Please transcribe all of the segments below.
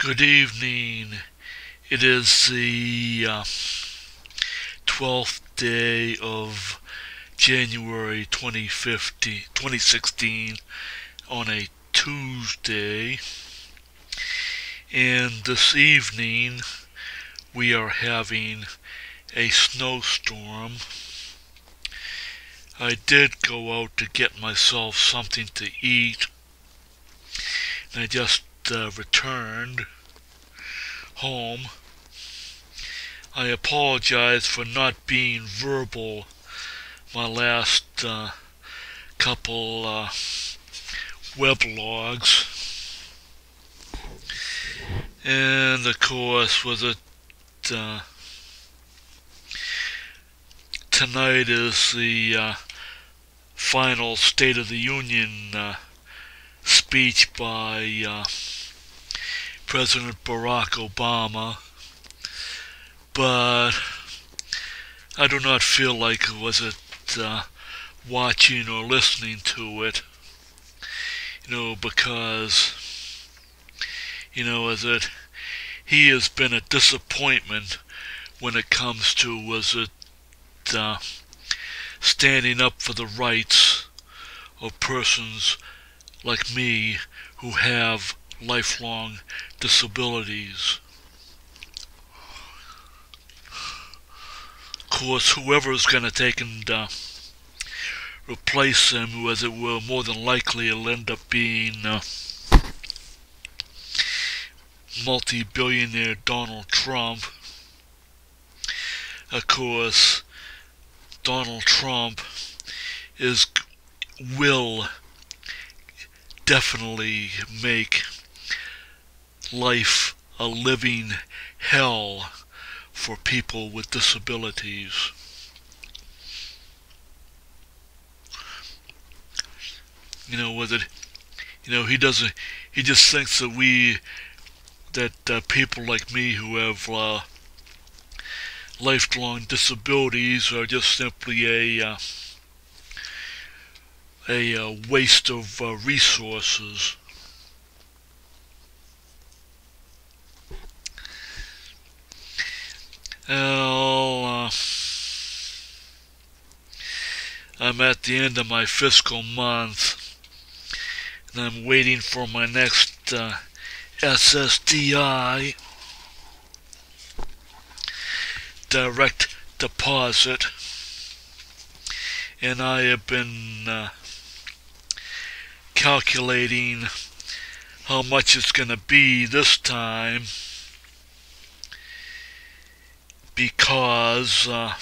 Good evening. It is the 12th day of January 2016 on a Tuesday. And this evening we are having a snowstorm. I did go out to get myself something to eat, and I just returned home. I apologize for not being verbal my last couple weblogs. And of course, tonight is the final State of the Union speech by President Barack Obama, but I do not feel like watching or listening to it, because, he has been a disappointment when it comes to, standing up for the rights of persons like me who have lifelong disabilities. Of course, whoever is going to take and replace him, who as it will more than likely will end up being multi-billionaire Donald Trump. Of course, Donald Trump will definitely make life a living hell for people with disabilities. He just thinks that people like me who have lifelong disabilities are just simply a waste of resources. Well, I'm at the end of my fiscal month, and I'm waiting for my next SSDI, direct deposit, and I have been calculating how much it's going to be this time, because I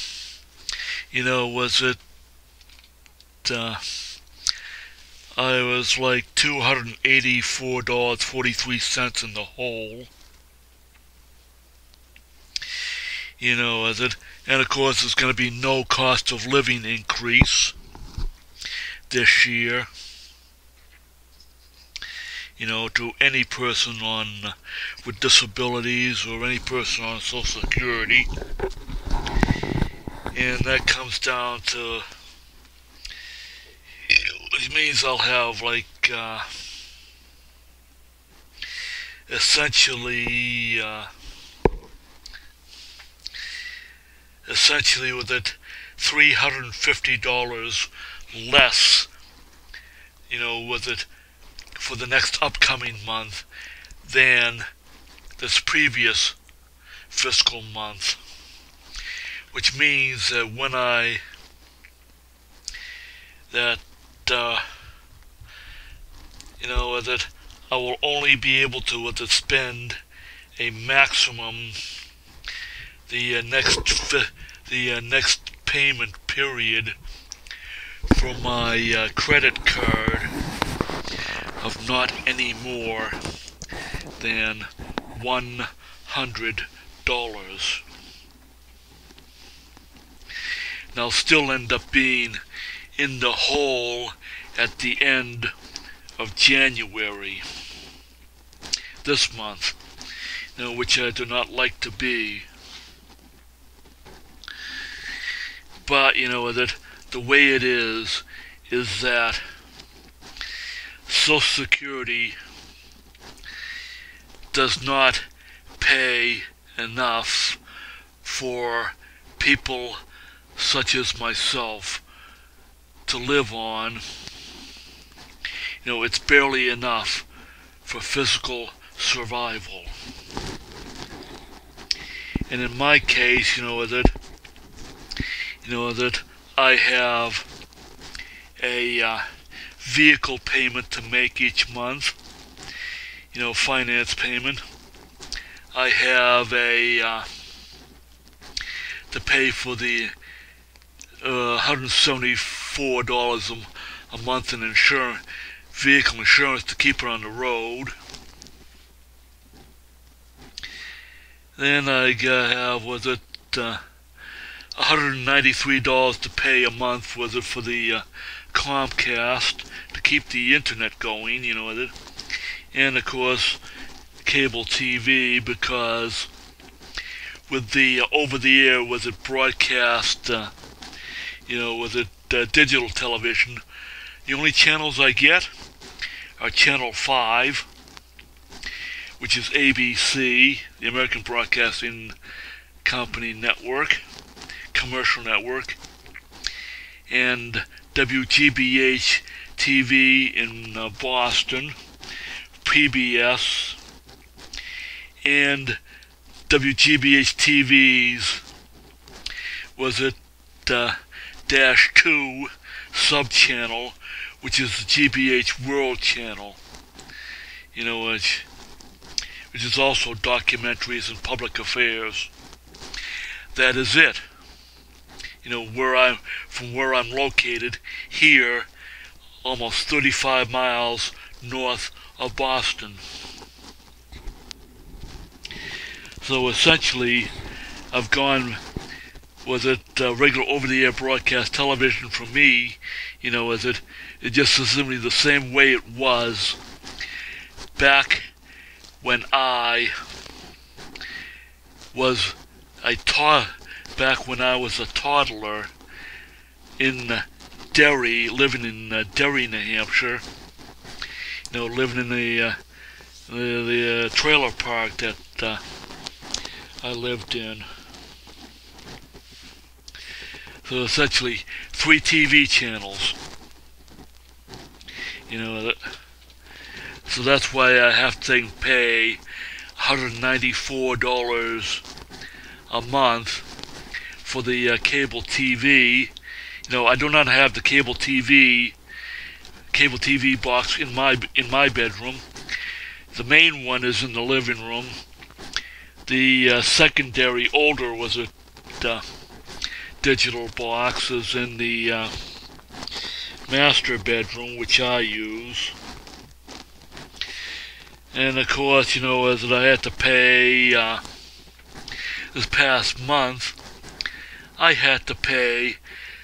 was like $284.43 in the hole. And of course there's going to be no cost of living increase this year, to any person with disabilities or any person on Social Security. And that comes down to, it means I'll have essentially with it $350 less, with it for the next upcoming month than this previous fiscal month, which means that that I will only be able to spend a maximum the next payment period for my credit card of not any more than $100. And I'll still end up being in the hole at the end of January this month, which I do not like to be. But that the way it is that Social Security does not pay enough for people such as myself to live on. It's barely enough for physical survival. And in my case, that I have a vehicle payment to make each month, finance payment. I have to pay for the $174 a month in vehicle insurance to keep her on the road. Then I have, $193 to pay a month, for the Comcast to keep the internet going, and of course cable TV, because with the over-the-air, broadcast, digital television, the only channels I get are Channel 5, which is ABC, the American Broadcasting Company network, commercial network, and WGBH TV in Boston, PBS, and WGBH TV's Dash 2 sub-channel, which is the GBH World channel, which is also documentaries and public affairs. That is it. From where I'm located here, almost 35 miles north of Boston. So essentially, I've gone regular over-the-air broadcast television for me, it just is simply the same way it was back when back when I was a toddler in Derry, living in Derry, New Hampshire, living in the trailer park that I lived in. So essentially 3 TV channels, so that's why I have to pay $194 a month for the cable TV. I do not have the cable TV box in my bedroom. The main one is in the living room. The secondary, older, digital box is in the master bedroom, which I use. And of course, as I had to pay this past month, I had to pay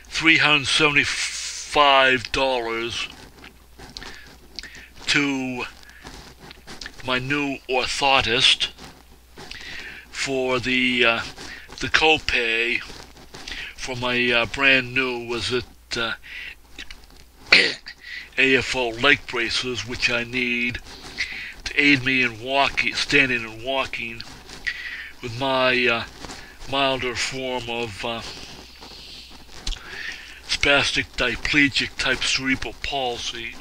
$375 to my new orthotist for the copay for my brand new AFO leg braces, which I need to aid me in standing and walking with my milder form of spastic diplegic type cerebral palsy.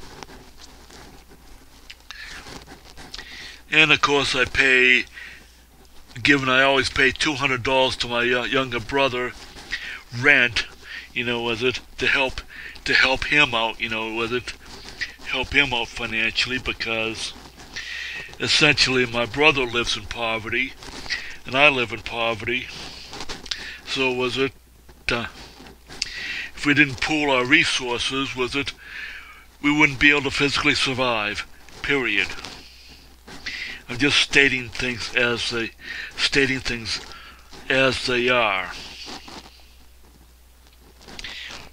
And of course I always pay $200 to my younger brother rent, to help him out, help him out financially, because essentially my brother lives in poverty and I live in poverty. So if we didn't pool our resources, we wouldn't be able to physically survive, period. I'm just stating things as they are.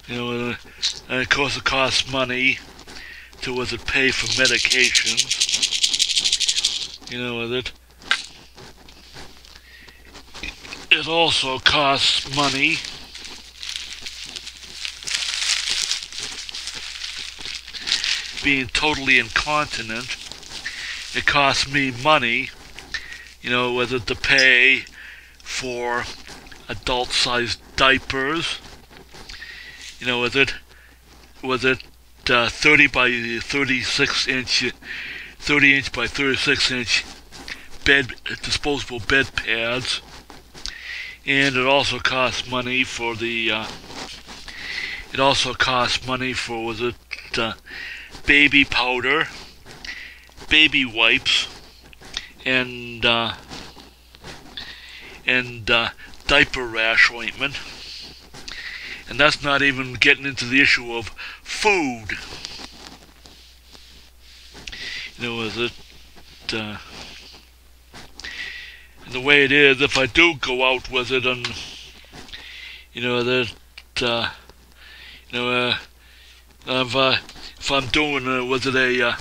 And of course it costs money to pay for medications. It also costs money being totally incontinent. It costs me money Was it to pay for adult-sized diapers? Was it 30 by 36 inch, 30 inch by 36 inch disposable bed pads? And it also costs money for was it baby powder, baby wipes, and diaper rash ointment. And that's not even getting into the issue of food. Was it and the way it is, if I do go out with it, and if I'm doing was it a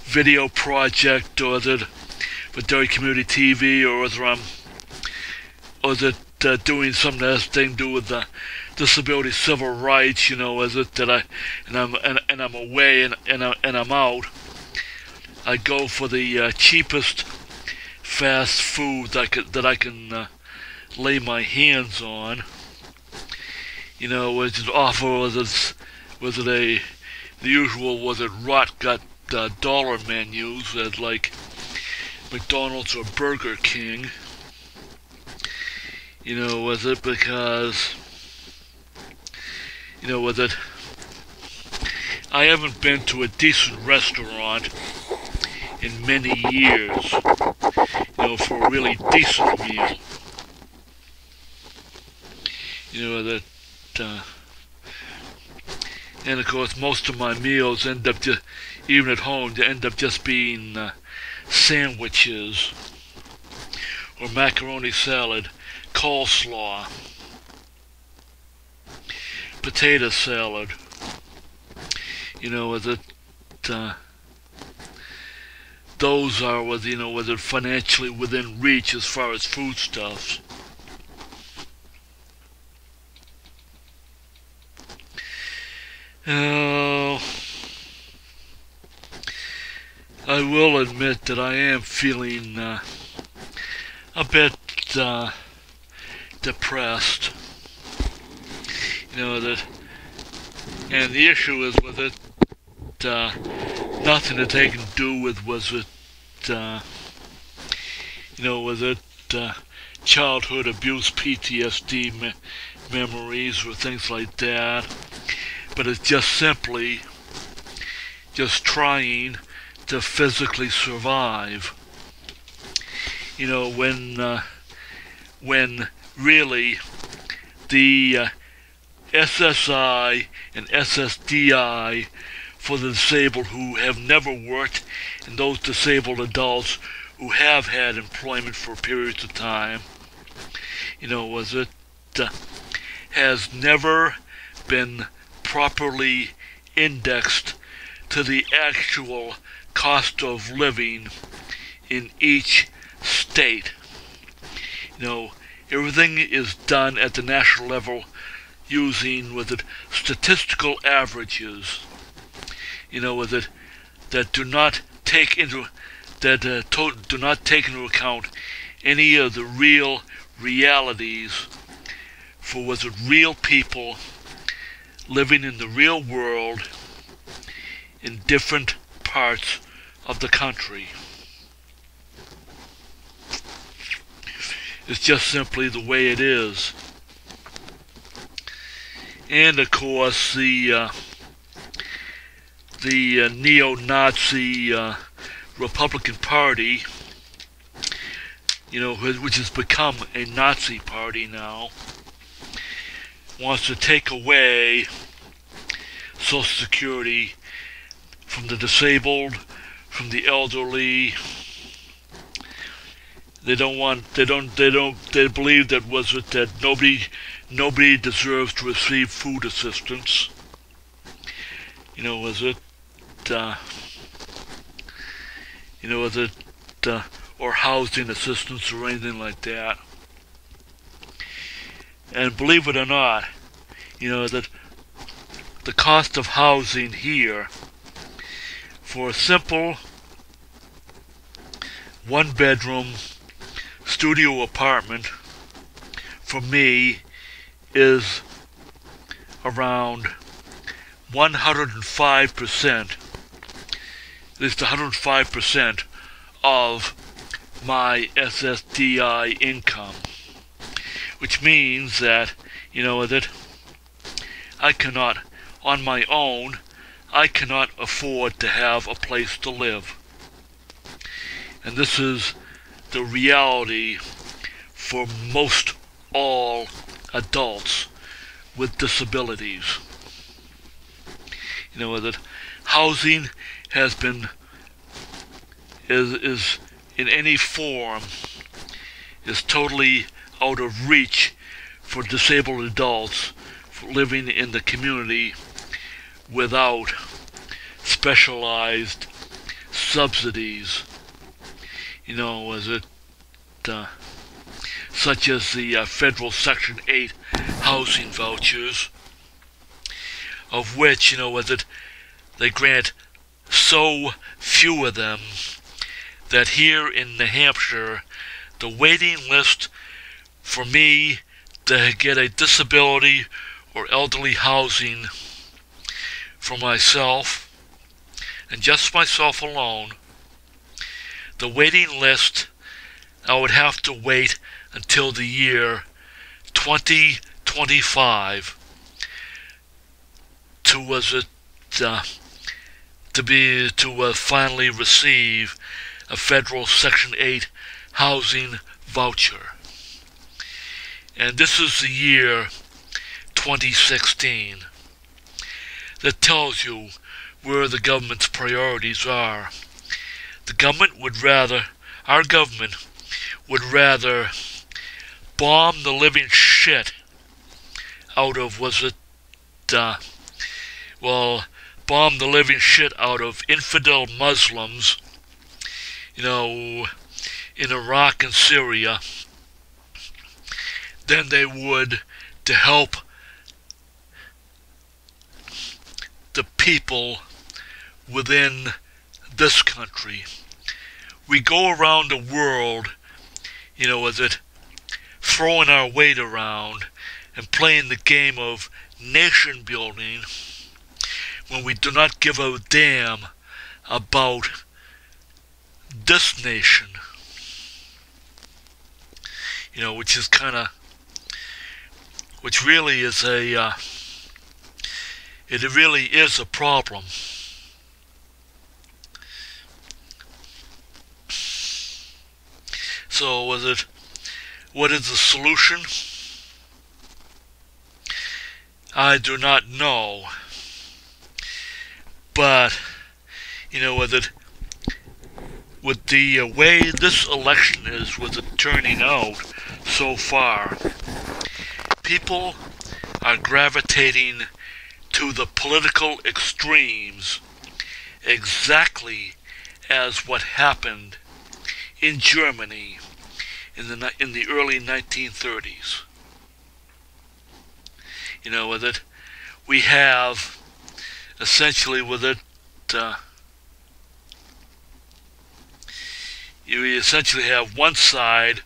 video project, or is it for Derry Community TV, or is it doing something that has to do with disability civil rights? Is it that I'm away and I'm out? I go for the cheapest fast food that I can lay my hands on. Which is awful. Was it the usual? Was it rot gut dollar menus at like McDonald's or Burger King? Was it because was it? I haven't been to a decent restaurant in many years, for a really decent meal. That, and of course most of my meals end up just, even at home, they end up just being sandwiches, or macaroni salad, coleslaw, potato salad. Was it those are was it financially within reach as far as foodstuffs. I will admit that I am feeling a bit depressed. That, and the issue is with it, nothing that they can do with was it childhood abuse, PTSD memories, or things like that, but it's just simply just trying to physically survive. When really the SSI and SSDI for the disabled who have never worked, and those disabled adults who have had employment for periods of time, was it has never been properly indexed to the actual cost of living in each state. Everything is done at the national level using with it statistical averages. With it that do not take into account any of the real realities for was it real people living in the real world in different parts of the country. It's just simply the way it is. And of course the neo-Nazi Republican Party, which has become a Nazi party now, wants to take away Social Security from the disabled, from the elderly. They believe that was it that nobody deserves to receive food assistance. Or housing assistance or anything like that. And believe it or not, that the cost of housing here for a simple 1-bedroom studio apartment for me is around 105%, at least 105% of my SSDI income, which means that, that I cannot, on my own, I cannot afford to have a place to live. And this is the reality for most all adults with disabilities. That housing has been, is in any form, is totally out of reach for disabled adults living in the community without specialized subsidies, such as the federal Section 8 housing vouchers, of which, they grant so few of them that here in New Hampshire, the waiting list for me to get a disability or elderly housing for myself, and just myself alone, the waiting list, I would have to wait until the year 2025 to finally receive a federal Section 8 housing voucher. And this is the year 2016. That tells you where the government's priorities are. Our government would rather bomb the living shit out of, bomb the living shit out of infidel Muslims, in Iraq and Syria, than they would to help the people within this country. We go around the world, throwing our weight around and playing the game of nation building when we do not give a damn about this nation, which really is it really is a problem. So what is the solution? I do not know. But, with the way this election is, with it turning out so far, people are gravitating to the political extremes, exactly as what happened in Germany in the early 1930s. We have essentially you essentially have one side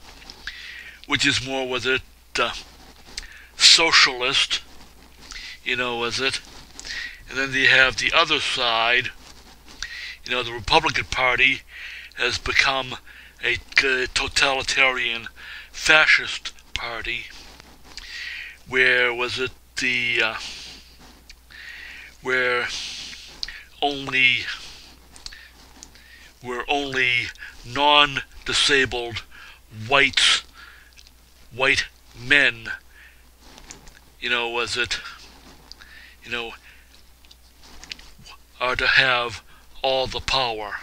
which is more socialist, and then you have the other side, the Republican Party has become a totalitarian fascist party, where only non-disabled white men, are to have all the power.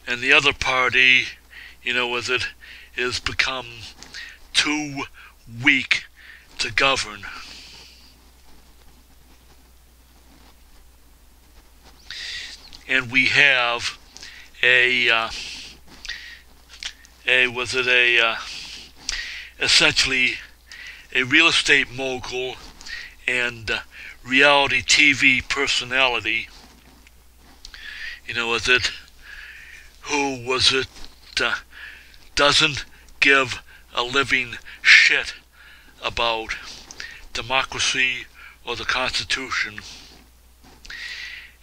And the other party, is become too weak to govern. And we have essentially a real estate mogul and reality TV personality, who doesn't give a living shit about democracy or the Constitution.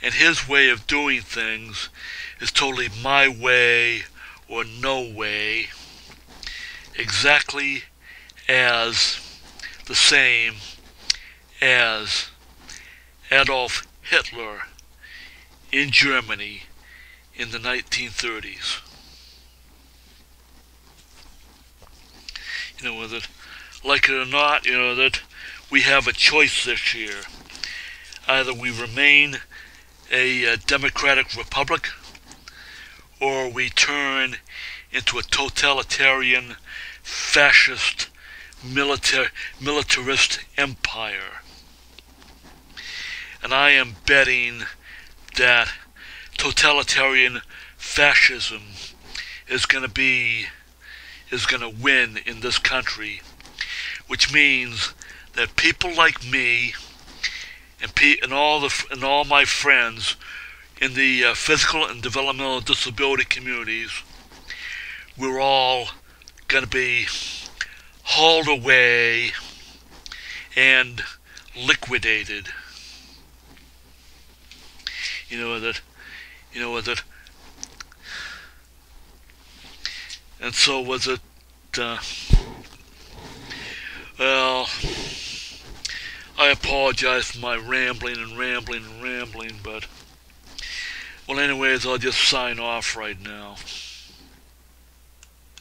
And his way of doing things is totally my way or no way, exactly as the same as Adolf Hitler in Germany in the 1930s. That, like it or not, that we have a choice this year. Either we remain a democratic republic, or we turn into a totalitarian, fascist, militarist empire. And I am betting that totalitarian fascism is going to win in this country, which means that people like me and all my friends in the physical and developmental disability communities, we're all going to be hauled away and liquidated. And so was it, well, I apologize for my rambling, but, well, anyways, I'll just sign off right now.